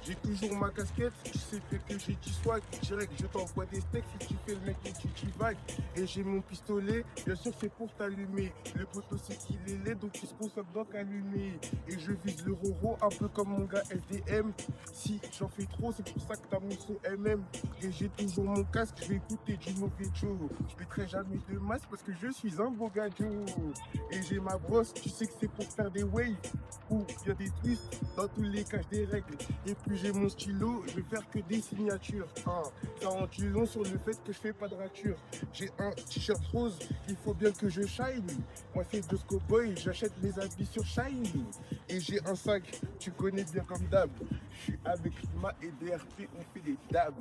J'ai toujours ma casquette, tu sais bien que j'ai du swag. Direct, je t'envoie des steaks si tu fais le mec et tu divagues. Et j'ai mon pistolet, bien sûr c'est pour t'allumer. Le poteau c'est qu'il est laid, donc il se pose donc allumer. Et je vise le roro, un peu comme mon gars SDM. Si j'en fais trop, c'est pour ça que t'as mon son MM. Et j'ai toujours mon casque, je vais écouter du mauvais Joe. Je mettrai jamais de masque parce que je suis un beau gars Joe. Et j'ai ma brosse, tu sais que c'est pour faire des waves. Ou il y a des twists, dans tous les cas j'ai des règles. Et puis j'ai mon stylo, je vais faire que des signatures. Ça en dit long sur le fait que je fais pas de rature. J'ai un t-shirt rose, il faut bien que je shine. Moi c'est Just Cowboy, j'achète mes habits sur Shine. Et j'ai un sac, tu connais bien comme d'hab. Je suis avec Ma et DRP, on fait des dabs.